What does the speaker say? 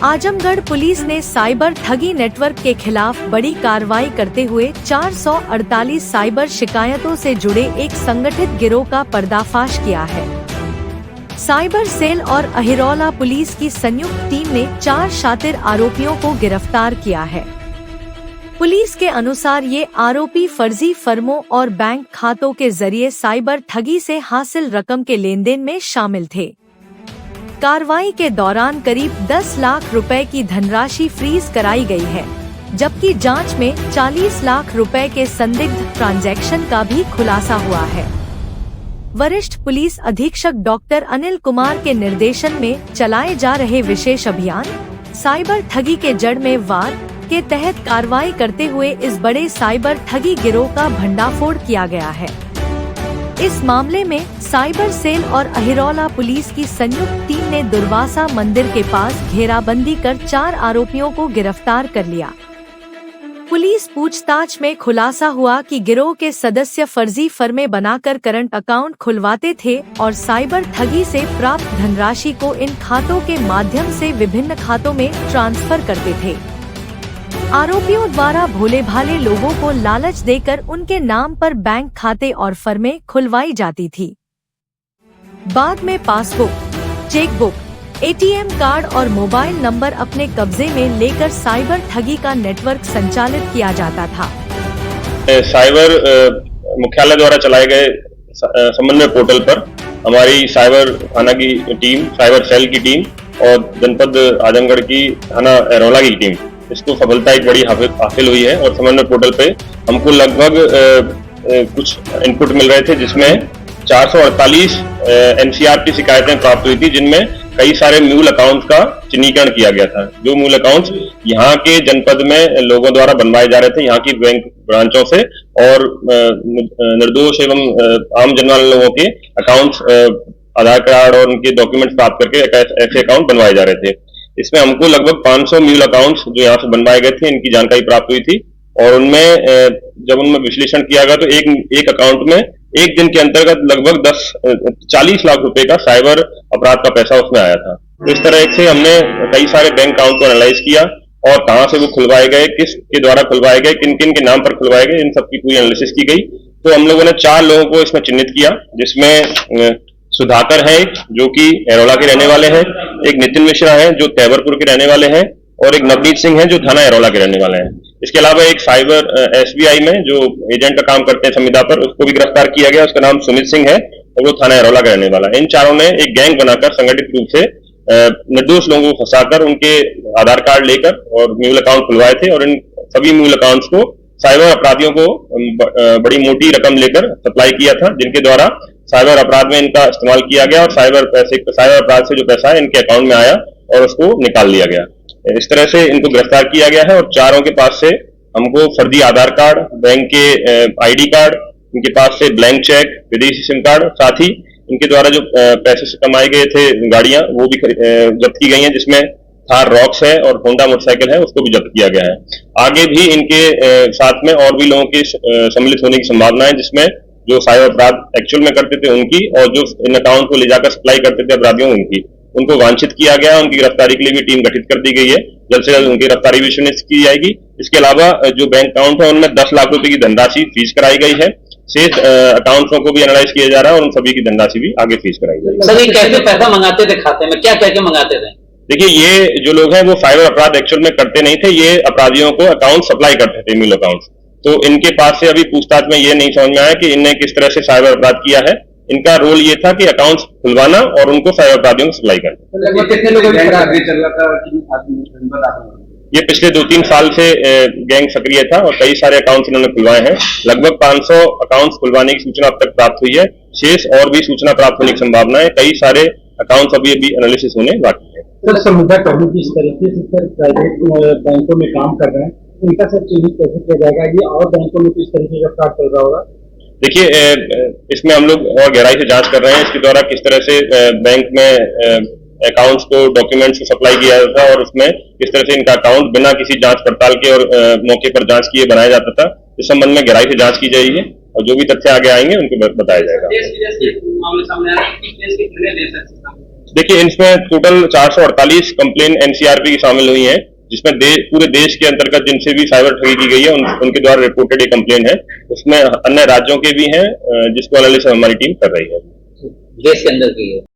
Azamgarh police ने cyber ठगी network के खिलाफ बड़ी कार्रवाई करते हुए 448 साइबर शिकायतों से जुड़े एक संगठित गिरोह का पर्दाफाश किया है। साइबर सेल और अहिरौला पुलिस की संयुक्त टीम ने 4 शातिर आरोपियों को गिरफ्तार किया है। पुलिस के अनुसार ये आरोपी फर्जी फर्मों और बैंक खातों के जरिए साइबर ठगी से हासिल रकम के लेनदेन में शामिल थे। कार्रवाई के दौरान करीब 10 लाख रुपए की धनराशि फ्रीज कराई गई है, जबकि जांच में 40 लाख रुपए के संदिग्ध ट्रांजैक्शन का भी खुलासा हुआ है। वरिष्ठ पुलिस अधीक्षक डॉक्टर अनिल कुमार के निर्देशन में चलाए जा रहे विशेष अभियान साइबर ठगी के जड़ में वार के तहत कार्रवाई करते हुए इस बड़े साइबर ठगी गिरोह का भंडाफोड़ किया गया है। इस मामले में साइबर सेल और अहिरौला पुलिस की संयुक्त टीम ने दुर्वासा मंदिर के पास घेराबंदी कर 4 आरोपियों को गिरफ्तार कर लिया। पुलिस पूछताछ में खुलासा हुआ कि गिरोह के सदस्य फर्जी फर्में बनाकर करंट अकाउंट खुलवाते थे और साइबर ठगी से प्राप्त धनराशि को इन खातों के माध्यम से विभिन्न खातों में ट्रांसफर करते थे। आरोपियों द्वारा भोले भाले लोगों को लालच देकर उनके नाम पर बैंक खाते और फर्में खुलवाई जाती थी। बाद में पासबुक, चेकबुक, एटीएम कार्ड और मोबाइल नंबर अपने कब्जे में लेकर साइबर ठगी का नेटवर्क संचालित किया जाता था। साइबर मुख्यालय द्वारा चलाए गए समन्वय पोर्टल पर हमारी साइबर थाना की टीम, साइबर सेल की टीम और जनपद आजमगढ़ की थाना अहिरौला की टीम, इसको सफलता एक बड़ी हासिल हुई है। और समन्वय पोर्टल पे हमको लगभग कुछ इनपुट मिल रहे थे, जिसमें 448 एनसीआर की शिकायतें प्राप्त हुई थी, जिनमें कई सारे मूल अकाउंट्स का चिन्हीकरण किया गया था। जो मूल अकाउंट्स यहाँ के जनपद में लोगों द्वारा बनवाए जा रहे थे, यहाँ की बैंक ब्रांचों से, और निर्दोष एवं आम जनमानस लोगों के अकाउंट्स, आधार कार्ड और उनके डॉक्यूमेंट्स प्राप्त करके ऐसे अकाउंट बनवाए जा रहे थे। इसमें हमको लगभग 500 म्यूल अकाउंट्स जो यहाँ से बनवाए गए थे, इनकी जानकारी प्राप्त हुई थी। और उनमें जब उनमें विश्लेषण किया गया तो एक अकाउंट में एक दिन के अंतर्गत लगभग 40 लाख रुपए का साइबर अपराध का पैसा उसमें आया था। तो इस तरह से हमने कई सारे बैंक अकाउंट को एनालाइज किया और कहाँ से वो खुलवाए गए, किसके द्वारा खुलवाए गए, किन किन के नाम पर खुलवाए गए, इन सबकी पूरी एनालिसिस की गई। तो हम लोगों ने 4 लोगों को इसमें चिन्हित किया, जिसमें सुधाकर है जो कि अहिरौला के रहने वाले हैं, एक नितिन मिश्रा है जो तैबरपुर के रहने वाले हैं, और एक नवनीत सिंह है जो थाना अहिरौला के रहने वाले हैं। इसके अलावा एक साइबर एसबीआई में जो एजेंट का काम करते हैं संविदा पर, उसको भी गिरफ्तार किया गया। उसका नाम सुमित सिंह है और वो थाना अहिरौला का रहने वाला है। इन चारों ने एक गैंग बनाकर संगठित रूप से निर्दोष लोगों को फंसाकर उनके आधार कार्ड लेकर और मूल अकाउंट खुलवाए थे, और इन सभी मूल अकाउंट्स को साइबर अपराधियों को बड़ी मोटी रकम लेकर सप्लाई किया था, जिनके द्वारा साइबर अपराध में इनका इस्तेमाल किया गया और साइबर अपराध से जो पैसा है इनके अकाउंट में आया और उसको निकाल लिया गया। इस तरह से इनको गिरफ्तार किया गया है। और चारों के पास से हमको फर्जी आधार कार्ड, बैंक के आईडी कार्ड, इनके पास से ब्लैंक चेक, विदेशी सिम कार्ड, साथ ही इनके द्वारा जो पैसे से कमाए गए थे गाड़ियां, वो भी जब्त की गई हैं, जिसमें थार रॉक्स है और होंडा मोटरसाइकिल है, उसको भी जब्त किया गया है। आगे भी इनके साथ में और भी लोगों के सम्मिलित होने की संभावना है, जिसमें जो साइबर अपराध एक्चुअल में करते थे उनकी, और जो इन अकाउंट को ले जाकर सप्लाई करते थे अपराधियों उनको वांछित किया गया। उनकी गिरफ्तारी के लिए भी टीम गठित कर दी गई है। जल्द से जल्द उनकी गिरफ्तारी भी सुनिश्चित की जाएगी। इसके अलावा जो बैंक अकाउंट है उनमें 10 लाख रुपए की धनराशि फीस कराई गई है। शेष अकाउंट्सों को भी एनालाइज किया जा रहा है और उन सभी की धनराशि भी आगे फीस कराई जाएगी। सर, ये कैसे पैसा मंगाते थे खाते में, क्या क्या मंगाते थे? देखिए, ये जो लोग हैं वो साइबर अपराध एक्चुअल में करते नहीं थे, ये अपराधियों को अकाउंट सप्लाई करते थे, मूल अकाउंट। तो इनके पास से अभी पूछताछ में ये नहीं समझ में आया कि इनने किस तरह से साइबर अपराध किया है। इनका रोल ये था कि अकाउंट्स खुलवाना और उनको साइबर अपराधियों को सप्लाई करना। कितने लोगों का चल रहा था? ये पिछले 2-3 साल से गैंग सक्रिय था और कई सारे अकाउंट्स इन्होंने खुलवाए हैं। लगभग 500 अकाउंट्स खुलवाने की सूचना अब तक प्राप्त हुई है। शेष और भी सूचना प्राप्त होने की संभावना है। कई सारे अकाउंट्स अभी एनालिसिस होने बाकी है। सर, संविदा कर्मी जिस तरीके से सर प्राइवेट बैंकों में काम कर रहे हैं, इनका सर चिन्हित कैसे किया जाएगा? ये और बैंकों में किस तरीके का फ्रॉड चल रहा होगा? देखिए, इसमें हम लोग और गहराई से जांच कर रहे हैं। इसके द्वारा किस तरह से बैंक में अकाउंट्स को, डॉक्यूमेंट्स को सप्लाई किया जाता है और उसमें किस तरह से इनका अकाउंट बिना किसी जांच पड़ताल के और मौके पर जांच किए बनाया जाता था, इस संबंध में गहराई से जांच की जाएगी और जो भी तथ्य आगे आएंगे उनको बताया जाएगा। देखिए, इसमें टोटल 448 कंप्लेन एनसीआरपी की शामिल हुई हैं, जिसमें पूरे देश के अंतर्गत जिनसे भी साइबर ठगी की गई है उनके द्वारा रिपोर्टेड ये कंप्लेन है। उसमें अन्य राज्यों के भी हैं, जिसको एनालिसिस हमारी टीम कर रही है। देश के अंदर की है।